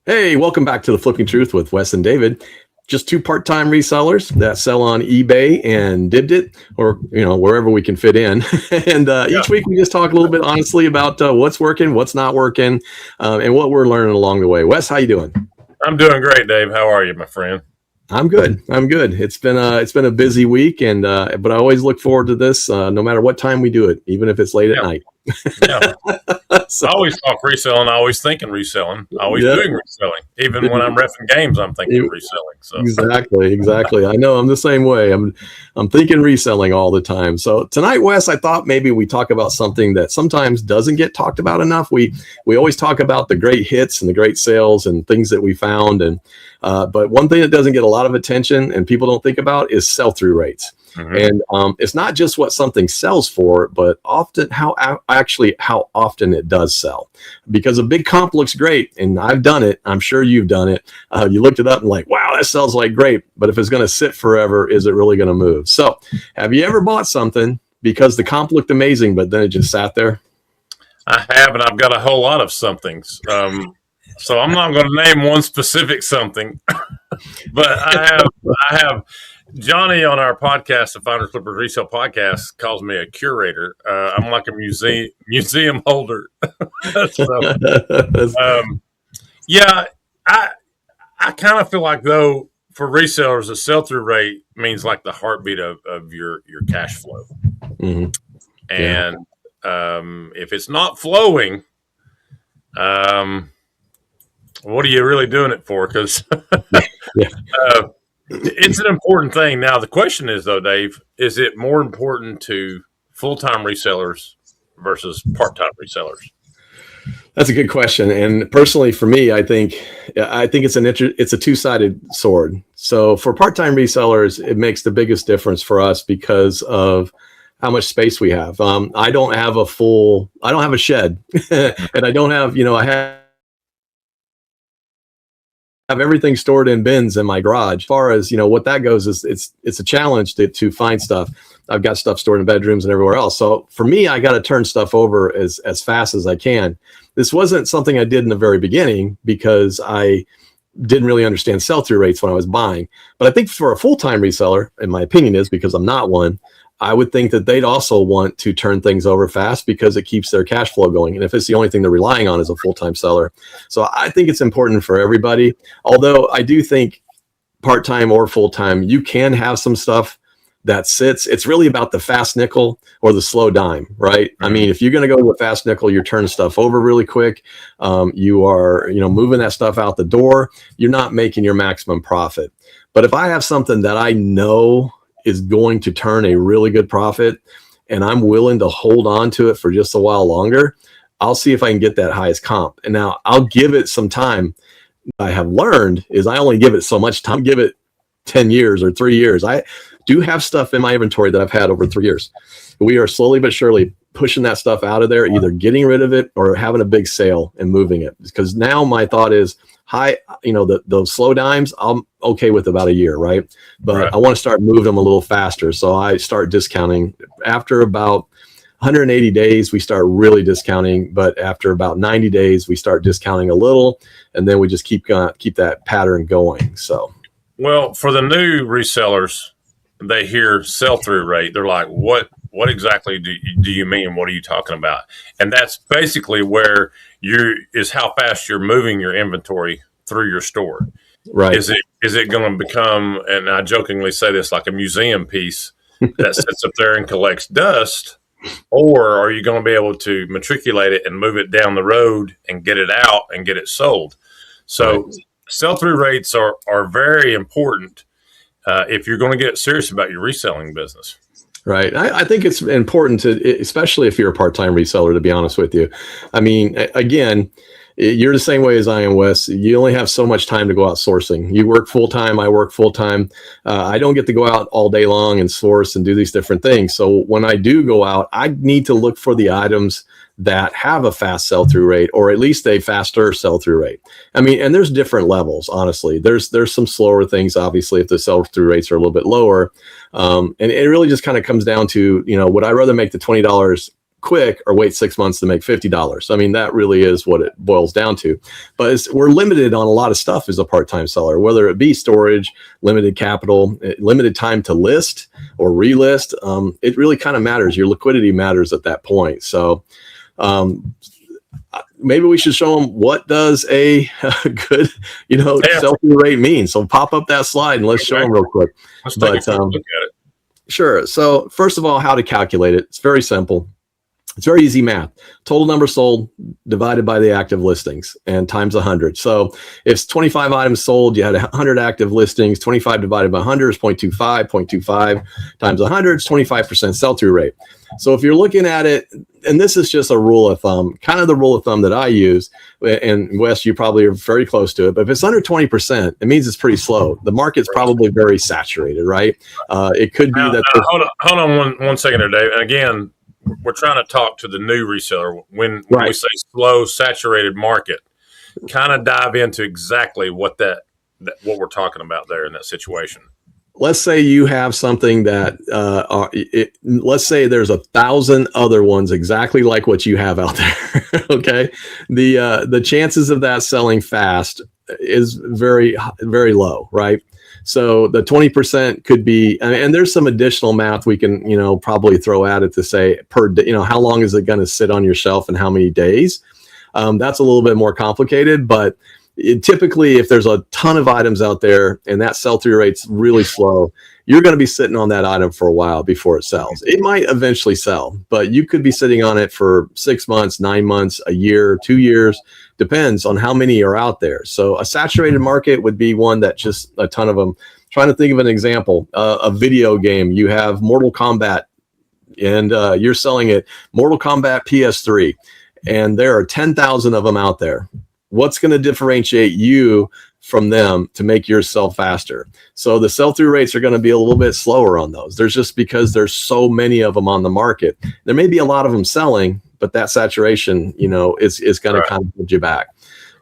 Hey, welcome back to The Flipping Truth with Wes and David. Just two part-time resellers that sell on eBay and Dibdit, or wherever we can fit in. And each week we just talk a little bit honestly about what's working, what's not working, and what we're learning along the way. Wes, how you doing? I'm doing great, Dave. How are you, my friend? I'm good. It's been a busy week, and but I always look forward to this, no matter what time we do it, even if it's late at night. Yeah. So, I always talk reselling. I always thinking reselling. I always doing reselling. Even when I'm reffing games, I'm thinking reselling. So Exactly. I know I'm the same way. I'm thinking reselling all the time. So tonight, Wes, I thought maybe we talk about something that sometimes doesn't get talked about enough. We always talk about the great hits and the great sales and things that we found, and but one thing that doesn't get a lot of attention and people don't think about is sell-through rates. Mm-hmm. And it's not just what something sells for, but often how often it does sell. Because a big comp looks great, and I've done it. I'm sure you've done it. You looked it up and like, wow, that sells like grape. But if it's going to sit forever, is it really going to move? So have you ever bought something because the comp looked amazing, but then it just sat there? I have, and I've got a whole lot of somethings. So I'm not going to name one specific something, but I have Johnny on our podcast, the Founders Flippers Resale Podcast, calls me a curator. I'm like a museum holder. Yeah, I kind of feel like, though, for resellers, the sell-through rate means like the heartbeat of your cash flow. Mm-hmm. And if it's not flowing, what are you really doing it for? Because it's an important thing. Now, the question is, though, Dave, is it more important to full-time resellers versus part-time resellers? That's a good question. And personally, for me, I think it's a two-sided sword. So for part-time resellers, it makes the biggest difference for us because of how much space we have. I don't have a shed and I don't have, I have everything stored in bins in my garage. As far as what that goes, is it's a challenge to find stuff. I've got stuff stored in bedrooms and everywhere else. So for me, I got to turn stuff over as fast as I can. This wasn't something I did in the very beginning because I didn't really understand sell-through rates when I was buying. But I think for a full-time reseller, in my opinion, is because I'm not one, I would think that they'd also want to turn things over fast because it keeps their cash flow going. And if it's the only thing they're relying on as a full-time seller. So I think it's important for everybody. Although I do think part-time or full-time, you can have some stuff that sits. It's really about the fast nickel or the slow dime, right? I mean, if you're going to go with fast nickel, you're turning stuff over really quick. You are, moving that stuff out the door. You're not making your maximum profit. But if I have something that I know is going to turn a really good profit and I'm willing to hold on to it for just a while longer, I'll see if I can get that highest comp. And now I'll give it some time. What I have learned is I only give it so much time. Give it 10 years or 3 years. I do have stuff in my inventory that I've had over 3 years. We are slowly but surely pushing that stuff out of there, either getting rid of it or having a big sale and moving it. Because now my thought is, those slow dimes, I'm okay with about a year, right? But right. I want to start moving them a little faster. So I start discounting. After about 180 days, we start really discounting. But after about 90 days, we start discounting a little. And then we just keep that pattern going. So, well, for the new resellers, they hear sell-through rate. They're like, what exactly do you mean? What are you talking about? And that's basically where is how fast you're moving your inventory through your store. Right. Is it going to become, and I jokingly say this, like a museum piece that sits up there and collects dust, or are you going to be able to matriculate it and move it down the road and get it out and get it sold? So sell-through rates are very important if you're going to get serious about your reselling business. Right. I think it's important to, especially if you're a part-time reseller, to be honest with you. I mean, again, you're the same way as I am, Wes. You only have so much time to go out sourcing. You work full-time. I work full-time. I don't get to go out all day long and source and do these different things. So when I do go out, I need to look for the items that have a fast sell-through rate, or at least a faster sell-through rate. I mean, and there's different levels, honestly. There's some slower things, obviously, if the sell-through rates are a little bit lower. And it really just kind of comes down to, would I rather make the $20 quick or wait 6 months to make $50. I mean, that really is what it boils down to. But we're limited on a lot of stuff as a part-time seller, whether it be storage, limited capital, limited time to list or relist. It really kind of matters. Your liquidity matters at that point. So maybe we should show them what does a good, sell-through rate mean. So pop up that slide and let's show them real quick. Let's take a quick look at it. Sure. So first of all, how to calculate it. It's very simple. It's very easy math. Total number sold divided by the active listings and times 100. So if it's 25 items sold, you had 100 active listings, 25 divided by 100 is 0.25, 0.25 times 100 is 25% sell-through rate. So if you're looking at it, and this is just a rule of thumb, kind of the rule of thumb that I use, and Wes, you probably are very close to it, but if it's under 20%, it means it's pretty slow. The market's probably very saturated, right? It could be that. Hold on one second there, Dave. And again, we're trying to talk to the new reseller. When we say slow, saturated market, kind of dive into exactly what we're talking about there in that situation. Let's say you have something that, let's say there's 1,000 other ones exactly like what you have out there. Okay, the chances of that selling fast is very, very low, right? So the 20% could be, and there's some additional math we can, probably throw at it to say per day, how long is it going to sit on your shelf and how many days? That's a little bit more complicated, but typically if there's a ton of items out there and that sell-through rate's really slow, you're going to be sitting on that item for a while before it sells. It might eventually sell, but you could be sitting on it for 6 months, 9 months, a year, 2 years, depends on how many are out there. So a saturated market would be one that just a ton of them. Trying to think of an example, a video game. You have Mortal Kombat and you're selling it Mortal Kombat PS3 and there are 10,000 of them out there. What's going to differentiate you from them to make yours sell faster? So the sell-through rates are going to be a little bit slower on those. There's just because there's so many of them on the market. There may be a lot of them selling, but that saturation, is going to kind of hold you back.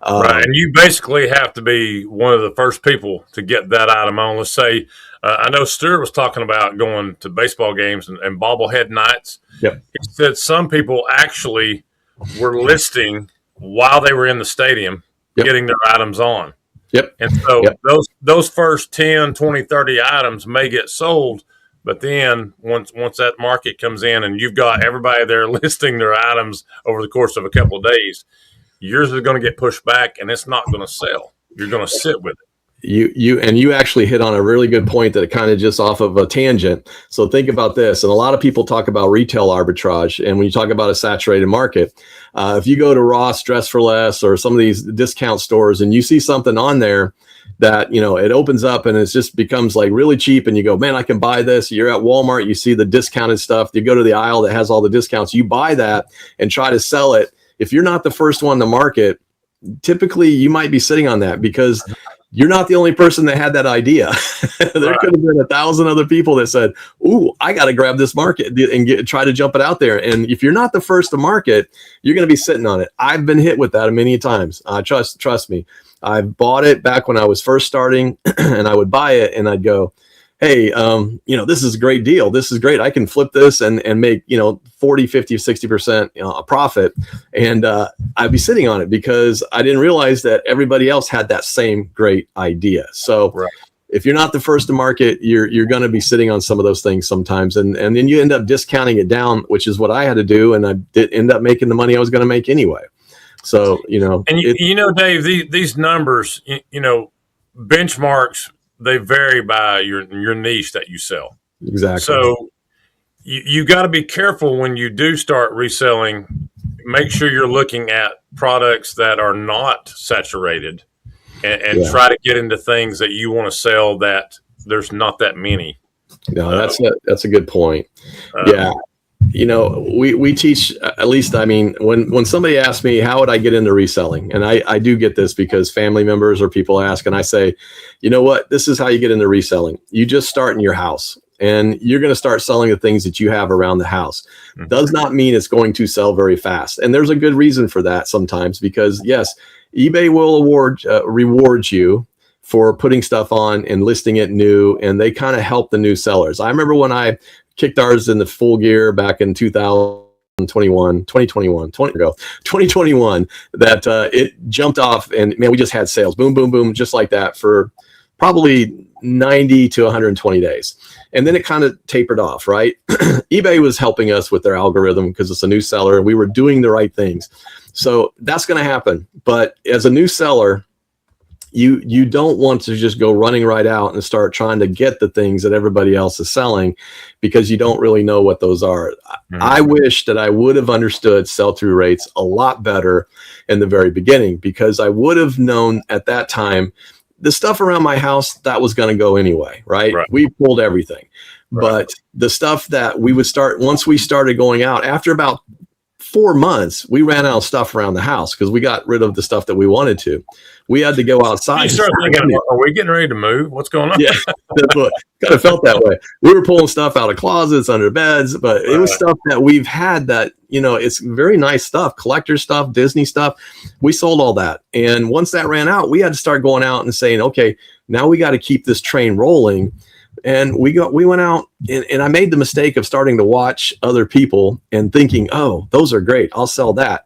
Right, and you basically have to be one of the first people to get that item on. Let's say, I know Stuart was talking about going to baseball games and bobblehead nights. Yep. He said some people actually were listing while they were in the stadium, getting their items on. Yep. And so those first 10, 20, 30 items may get sold, but then once that market comes in and you've got everybody there listing their items over the course of a couple of days, yours is going to get pushed back and it's not going to sell. You're going to sit with it. You actually hit on a really good point that kind of just off of a tangent. So think about this. And a lot of people talk about retail arbitrage. And when you talk about a saturated market, if you go to Ross, Dress for Less, or some of these discount stores and you see something on there that, it opens up and it just becomes like really cheap and you go, man, I can buy this. You're at Walmart, you see the discounted stuff. You go to the aisle that has all the discounts, you buy that and try to sell it. If you're not the first one to market, typically you might be sitting on that because you're not the only person that had that idea. There could have been 1,000 other people that said, ooh, I got to grab this market and try to jump it out there. And if you're not the first to market, you're going to be sitting on it. I've been hit with that many times. Trust me. I bought it back when I was first starting and I would buy it and I'd go, hey, this is a great deal. This is great. I can flip this and make, 40, 50, 60% a profit. And I'd be sitting on it because I didn't realize that everybody else had that same great idea. So if you're not the first to market, you're going to be sitting on some of those things sometimes. And then you end up discounting it down, which is what I had to do. And I did end up making the money I was going to make anyway. So, And Dave, these numbers, benchmarks, they vary by your niche that you sell. Exactly. So you got to be careful when you do start reselling. Make sure you're looking at products that are not saturated and try to get into things that you want to sell that there's not that many. No, that's a good point. We teach, at least, when somebody asks me, how would I get into reselling? And I do get this because family members or people ask, and I say, you know what, this is how you get into reselling. You just start in your house and you're going to start selling the things that you have around the house. Does not mean it's going to sell very fast. And there's a good reason for that sometimes because yes, eBay will reward you for putting stuff on and listing it new. And they kind of help the new sellers. I remember when I kicked ours in the full gear back in 2000, 2021 that it jumped off, and man, we just had sales, boom, boom, boom, just like that for probably 90 to 120 days. And then it kind of tapered off, right? eBay was helping us with their algorithm because it's a new seller. We were doing the right things. So that's going to happen. But as a new seller, you don't want to just go running right out and start trying to get the things that everybody else is selling, because you don't really know what those are. I wish that I would have understood sell-through rates a lot better in the very beginning, because I would have known at that time the stuff around my house that was going to go anyway, right? We pulled everything. But the stuff that we would start, once we started going out, after about 4 months, we ran out of stuff around the house because we got rid of the stuff that we wanted to. We had to go outside. You start thinking, are we getting ready to move? What's going on? Yeah, that's what kind of felt that way. We were pulling stuff out of closets, under beds, but it was stuff that we've had that, it's very nice stuff, collector stuff, Disney stuff. We sold all that. And once that ran out, we had to start going out and saying, okay, now we got to keep this train rolling. And we went out, and I made the mistake of starting to watch other people and thinking, oh, those are great, I'll sell that.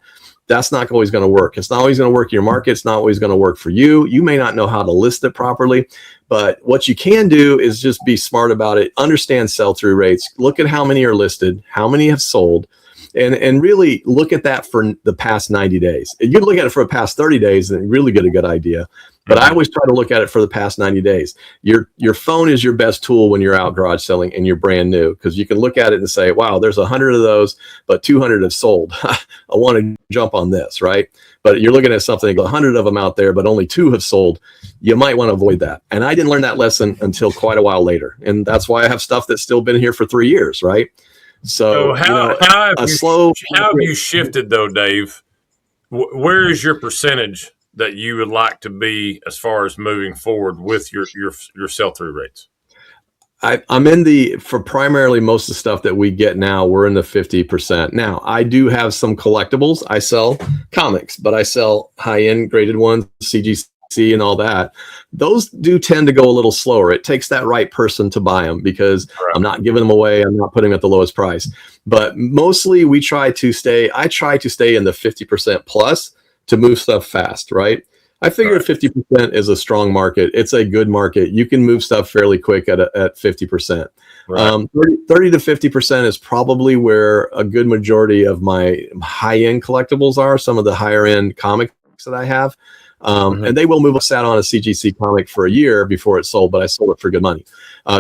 That's not always going to work. It's not always going to work in your market. It's not always going to work for you. You may not know how to list it properly, but what you can do is just be smart about it. Understand sell-through rates. Look at how many are listed, how many have sold, and really look at that for the past 90 days. You can look at it for the past 30 days and really get a good idea. But I always try to look at it for the past 90 days. Your phone is your best tool when you're out garage selling and you're brand new, because you can look at it and say, wow, there's 100 of those, but 200 have sold. I want to jump on this, right? But you're looking at something, 100 of them out there, but only 2 have sold. You might want to avoid that. And I didn't learn that lesson until quite a while later. And that's why I have stuff that's still been here for 3 years, right? So how have you shifted though, Dave? Where is your percentage that you would like to be as far as moving forward with your sell-through rates? I'm for primarily most of the stuff that we get now, we're in the 50%. Now, I do have some collectibles. I sell comics, but I sell high-end graded ones, CGC and all that. Those do tend to go a little slower. It takes that right person to buy them, because I'm not giving them away. I'm not putting them at the lowest price. But mostly I try to stay in the 50% plus to move stuff fast, right? I figure 50% is a strong market. It's a good market. You can move stuff fairly quick at 50%. 30 to 50% is probably where a good majority of my high-end collectibles are, some of the higher-end comics that I have. And they will move. Sat on a CGC comic for a year before it sold, but I sold it for good money.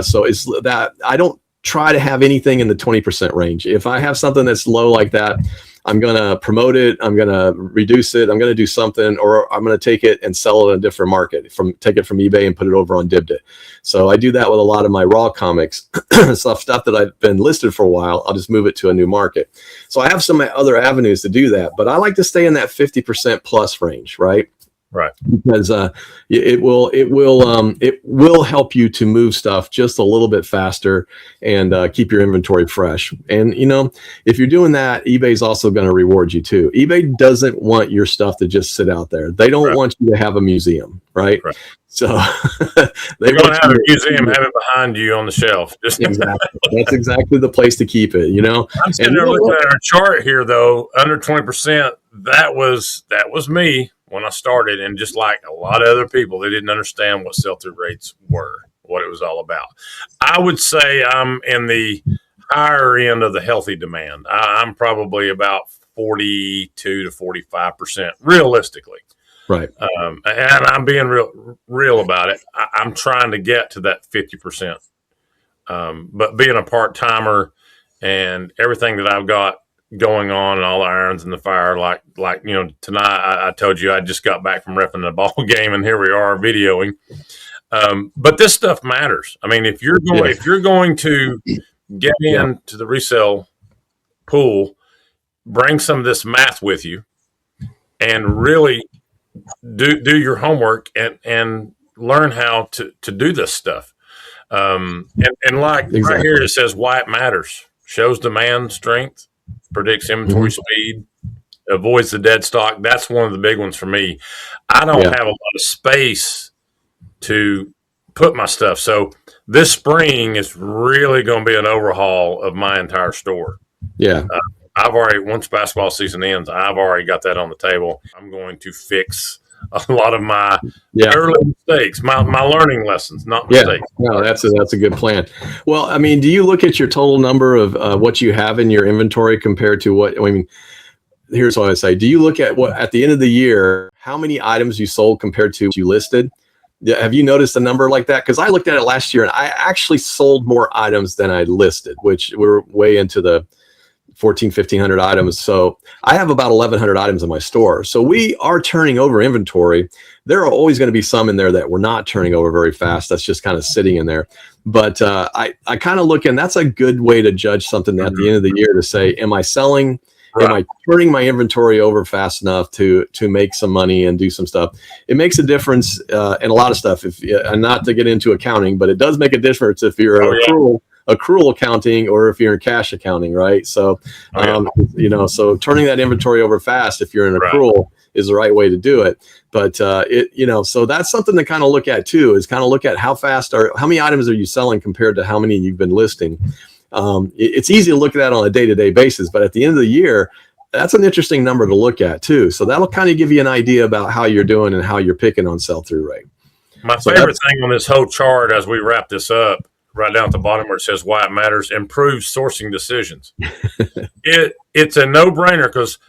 So it's that I don't try to have anything in the 20% range. If I have something that's low like that, I'm going to promote it. I'm going to reduce it. I'm going to do something, or I'm going to take it and sell it in a different market, take it from eBay and put it over on Dibdit. So I do that with a lot of my raw comics, stuff that I've been listed for a while. I'll just move it to a new market. So I have some other avenues to do that, but I like to stay in that 50% plus range, right? Right. Because it will help you to move stuff just a little bit faster and keep your inventory fresh. And if you're doing that, eBay's also going to reward you too. eBay doesn't want your stuff to just sit out there. They don't want you to have a museum, right? So they're going to have a museum, have it behind you on the shelf. Exactly. That's exactly the place to keep it. I'm sitting there looking at our chart here, though. Under 20%. That was me when I started, and just like a lot of other people, they didn't understand what sell-through rates were, what it was all about. I would say I'm in the higher end of the healthy demand. I'm probably about 42 to 45% realistically. Right. And I'm being real about it. I'm trying to get to that 50%. But being a part-timer and everything that I've got going on and all the irons in the fire, like tonight I told you I just got back from reffing the ball game, and here we are videoing. But this stuff matters. I mean, if you're going to get into the resale pool, bring some of this math with you and really do your homework and learn how to do this stuff. And right here it says why it matters: shows demand strength, predicts inventory speed, avoids the dead stock. That's one of the big ones for me. I don't have a lot of space to put my stuff. So this spring is really going to be an overhaul of my entire store. I've already, once basketball season ends, I've already got that on the table. I'm going to fix a lot of my early mistakes, my learning lessons, not mistakes. No, that's a good plan. Well, I mean, do you look at your total number of what you have in your inventory compared to what, I mean, here's what I say. Do you look at what, at the end of the year, how many items you sold compared to what you listed? Have you noticed a number like that? Because I looked at it last year and I actually sold more items than I listed, which we're way into the 1,500 items. So I have about 1,100 items in my store. So we are turning over inventory. There are always going to be some in there that we're not turning over very fast. That's just kind of sitting in there. But I kind of look, and that's a good way to judge something at the end of the year to say, am I selling? Am I turning my inventory over fast enough to make some money and do some stuff? It makes a difference in a lot of stuff. If and not to get into accounting, but it does make a difference if you're accrual accounting or if you're in cash accounting, right? So, so turning that inventory over fast if you're in accrual is the right way to do it. But so that's something to kind of look at too. Is kind of look at how many items are you selling compared to how many you've been listing. It's easy to look at that on a day-to-day basis, but at the end of the year, that's an interesting number to look at too. So that'll kind of give you an idea about how you're doing and how you're picking on sell-through rate. My favorite thing on this whole chart as we wrap this up, right down at the bottom where it says why it matters, improve sourcing decisions. It's a no-brainer because,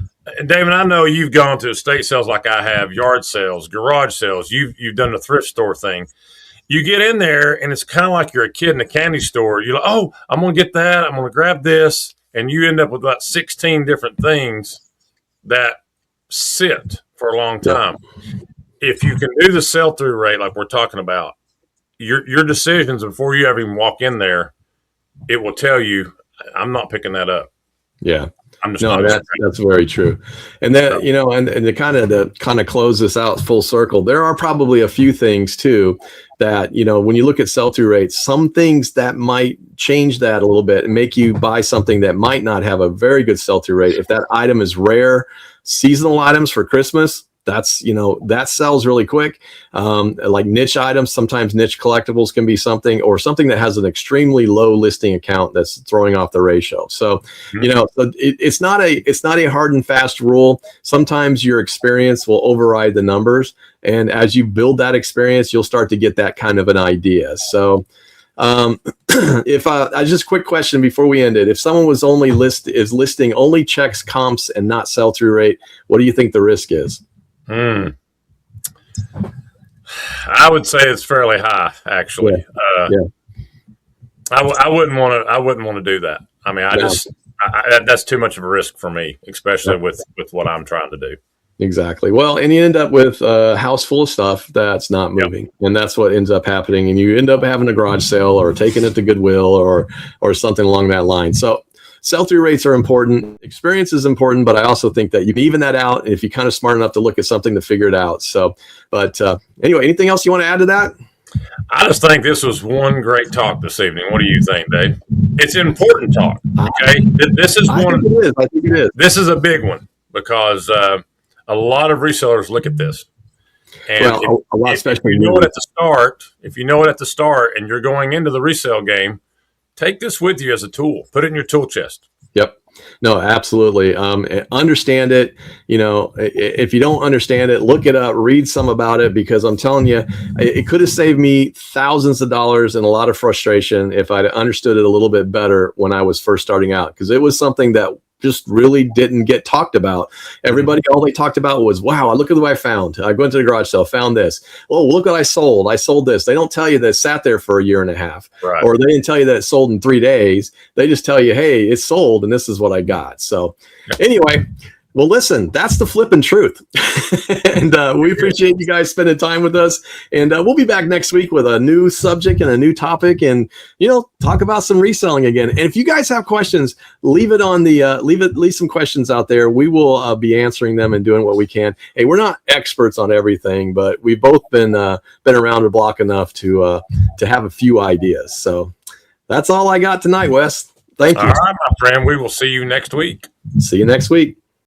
David, I know you've gone to estate sales like I have, yard sales, garage sales. You've done the thrift store thing. You get in there, and it's kind of like you're a kid in a candy store. You're like, oh, I'm going to get that. I'm going to grab this. And you end up with about 16 different things that sit for a long time. If you can do the sell-through rate like we're talking about, your decisions before you ever even walk in there, it will tell you, I'm not picking that up. Yeah. I'm just that's very true. And then, and to kind of close this out full circle, there are probably a few things too that, when you look at sell-through rates, some things that might change that a little bit and make you buy something that might not have a very good sell-through rate. If that item is rare, seasonal items for Christmas, that's, that sells really quick. Like niche items, sometimes niche collectibles can be something, or something that has an extremely low listing account that's throwing off the ratio. So, it's not a hard and fast rule. Sometimes your experience will override the numbers. And as you build that experience, you'll start to get that kind of an idea. So, if just quick question before we end it, if someone is listing only checks comps and not sell-through rate, what do you think the risk is? I would say it's fairly high, actually. I wouldn't want to do that. I mean, that's too much of a risk for me, especially with what I'm trying to do. Exactly. Well, and you end up with a house full of stuff that's not moving, and that's what ends up happening. And you end up having a garage sale or taking it to Goodwill or something along that line. So sell-through rates are important. Experience is important, but I also think that you can even that out if you're kind of smart enough to look at something to figure it out. So, but anyway, anything else you want to add to that? I just think this was one great talk this evening. What do you think, Dave? It's important talk. Okay, this is one. I think it is. This is a big one because a lot of resellers look at this. And if you know it at the start, and you're going into the resale game, take this with you as a tool. Put it in your tool chest. Yep. No, absolutely. Understand it. If you don't understand it, look it up, read some about it, because I'm telling you, it could have saved me thousands of dollars and a lot of frustration if I'd understood it a little bit better when I was first starting out, because it was something that just really didn't get talked about. Everybody, all they talked about was, wow, look at what I found. I went to the garage sale, found this. Oh, look what I sold. I sold this. They don't tell you that it sat there for a year and a half, right? Or they didn't tell you that it sold in 3 days. They just tell you, hey, it's sold and this is what I got. So anyway, well, listen, that's the flipping truth. And we appreciate you guys spending time with us. And we'll be back next week with a new subject and a new topic, and, talk about some reselling again. And if you guys have questions, leave some questions out there. We will be answering them and doing what we can. Hey, we're not experts on everything, but we've both been around the block enough to have a few ideas. So that's all I got tonight, Wes. Thank you. All right, my friend. We will see you next week. See you next week.